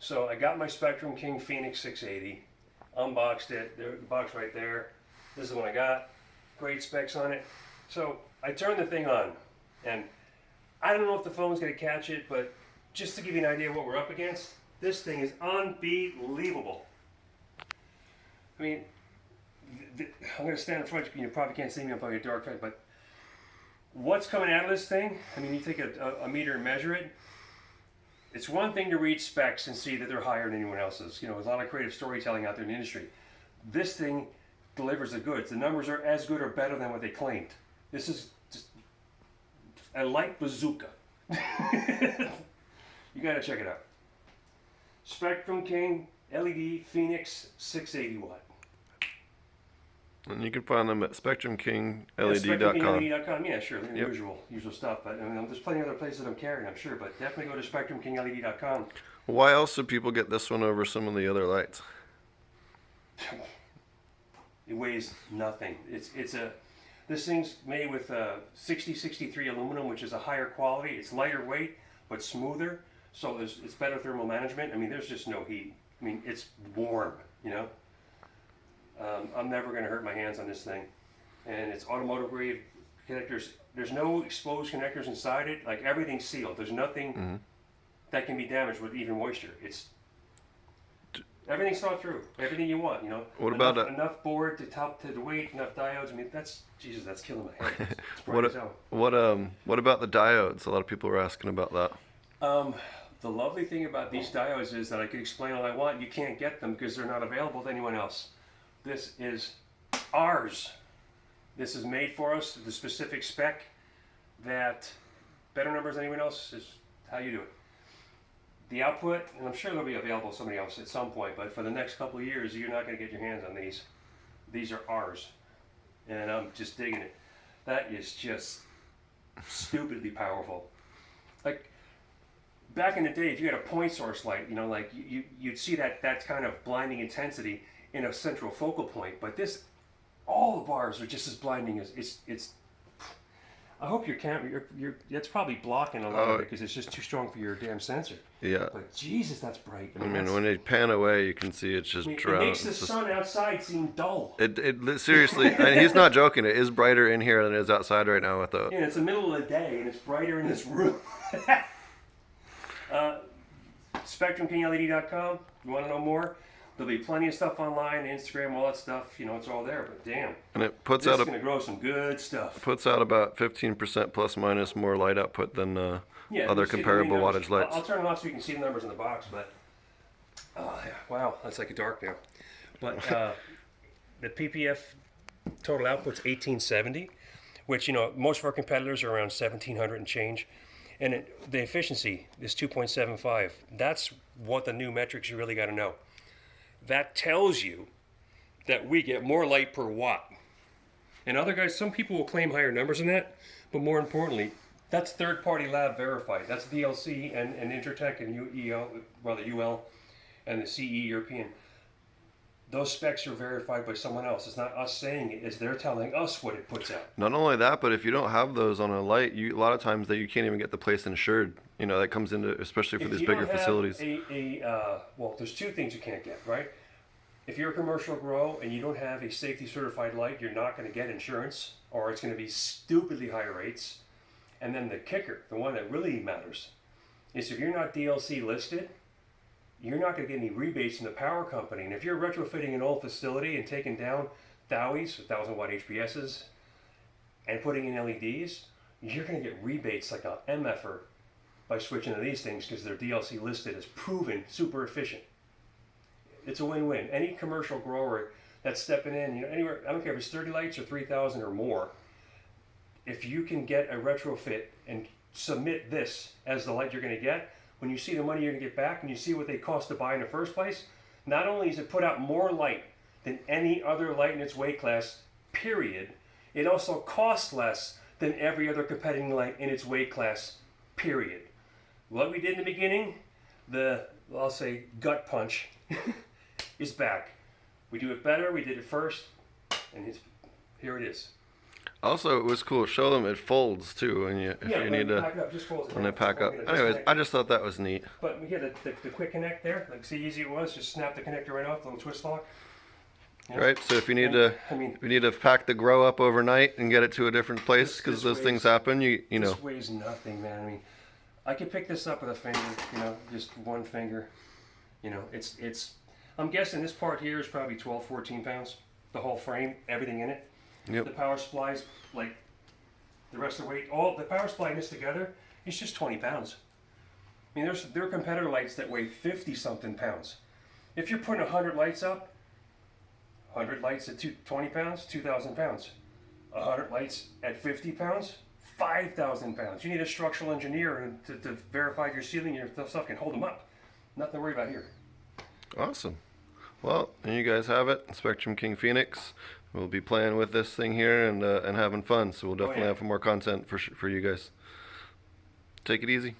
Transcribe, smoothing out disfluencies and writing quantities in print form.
So I got my Spectrum King Phoenix 680, unboxed it, the box right there. This is the one I got, great specs on it. So I turned the thing on, and I don't know if the phone's gonna catch it, but just to give you an idea of what we're up against, this thing is unbelievable. I mean, I'm gonna stand in front, you probably can't see me, I'm probably a dark face, but what's coming out of this thing, I mean, you take a meter and measure it. It's one thing to read specs and see that they're higher than anyone else's. You know, there's a lot of creative storytelling out there in the industry. This thing delivers the goods. The numbers are as good or better than what they claimed. This is just a light bazooka. You gotta check it out. Spectrum King LED Phoenix 680 watt. And you can find them at SpectrumKingLED.com. SpectrumKingLED.com, yeah, sure, Yep. usual stuff. But I mean, there's plenty of other places I'm carrying, I'm sure. But definitely go to SpectrumKingLED.com. Why else do people get this one over some of the other lights? It weighs nothing. This thing's made with 6063 aluminum, which is a higher quality. It's lighter weight, but smoother. So it's better thermal management. I mean, there's just no heat. I mean, it's warm, you know. I'm never going to hurt my hands on this thing. And it's automotive grade connectors. There's no exposed connectors inside it. Like, everything's sealed. There's nothing that can be damaged with even moisture. Everything's thought through. Everything you want, you know. What about enough board to the weight, enough diodes. I mean, that's killing my head. It's bright what as hell. what about the diodes? A lot of people were asking about that. The lovely thing about these diodes is that I can explain all I want. You can't get them because they're not available to anyone else. This is ours. This is made for us, the specific spec that better numbers than anyone else is how you do it. The output, and I'm sure they'll be available to somebody else at some point, but for the next couple of years, you're not going to get your hands on these. These are ours. And I'm just digging it. That is just stupidly powerful. Like, back in the day, if you had a point source light, you know, like you'd see that kind of blinding intensity in a central focal point, but this, all the bars are just as blinding as it's. I hope your camera, it's probably blocking a lot of it because it's just too strong for your damn sensor. Yeah. But Jesus, that's bright. I mean, when they pan away, you can see it's just drowned. It makes the sun outside seem dull. It seriously, and he's not joking. It is brighter in here than it is outside right now with the. Yeah, it's the middle of the day, and it's brighter in this room. SpectrumKingLED.com. You want to know more? There'll be plenty of stuff online, Instagram, all that stuff. You know, it's all there. But damn, and it puts this out is going to grow some good stuff. Puts out about 15% plus minus more light output than other comparable wattage lights. I'll turn it off so you can see the numbers in the box. But wow, that's like a dark now. But the PPF total output's 1870, which, you know, most of our competitors are around 1700 and change. And the efficiency is 2.75. That's what the new metrics you really got to know. That tells you that we get more light per watt. And other guys, some people will claim higher numbers than that, but more importantly, that's third-party lab verified. That's DLC and Intertech and UL and the CE European. Those specs are verified by someone else. It's not us saying it. It's they're telling us what it puts out. Not only that, but if you don't have those on a light, a lot of times you can't even get the place insured. You know, that comes into, especially for these bigger facilities. Well, there's two things you can't get, right? If you're a commercial grow and you don't have a safety certified light, you're not going to get insurance, or it's going to be stupidly high rates. And then the kicker, the one that really matters, is if you're not DLC listed, you're not going to get any rebates from the power company. And if you're retrofitting an old facility and taking down Dowies, 1,000 watt HPSs, and putting in LEDs, you're going to get rebates like a MFer by switching to these things because they're DLC listed as proven super efficient. It's a win-win. Any commercial grower that's stepping in, you know, anywhere, I don't care if it's 30 lights or 3,000 or more, if you can get a retrofit and submit this as the light you're going to get, when you see the money you're going to get back and you see what they cost to buy in the first place, not only does it put out more light than any other light in its weight class, period, it also costs less than every other competing light in its weight class, period. What we did in the beginning, I'll say gut punch, is back. We do it better, we did it first, and here it is. Also, it was cool. Show them it folds too when you if Yeah, you when need you to pack it up, just folds it when they down. pack Or, up. you know, Anyways, disconnect I it. just thought that was neat. But we had the quick connect there. Like, see, easy it was. Just snap the connector right off, the little twist lock. You know? Right. So if you need And, to I mean, if you need to pack the grow up overnight and get it to a different place This- because this those things weighs- happen, you know. this weighs nothing, man. I mean, I could pick this up with a finger, you know, just one finger. You know, it's. I'm guessing this part here is probably 12, 14 pounds. The whole frame, everything in it. Yep. The power supply's like the rest of the weight. All the power supply and this together, it's just 20 pounds. I mean, there are competitor lights that weigh 50 something pounds. If you're putting 100 lights up, 100 lights at 20 pounds, 2,000 pounds. 100 lights at 50 pounds, 5,000 pounds. You need a structural engineer to verify your ceiling and your stuff can hold them up. Nothing to worry about here. Awesome. Well, and you guys have it, Spectrum King Phoenix. We'll be playing with this thing here and having fun. So we'll definitely yeah. have more content for you guys. Take it easy.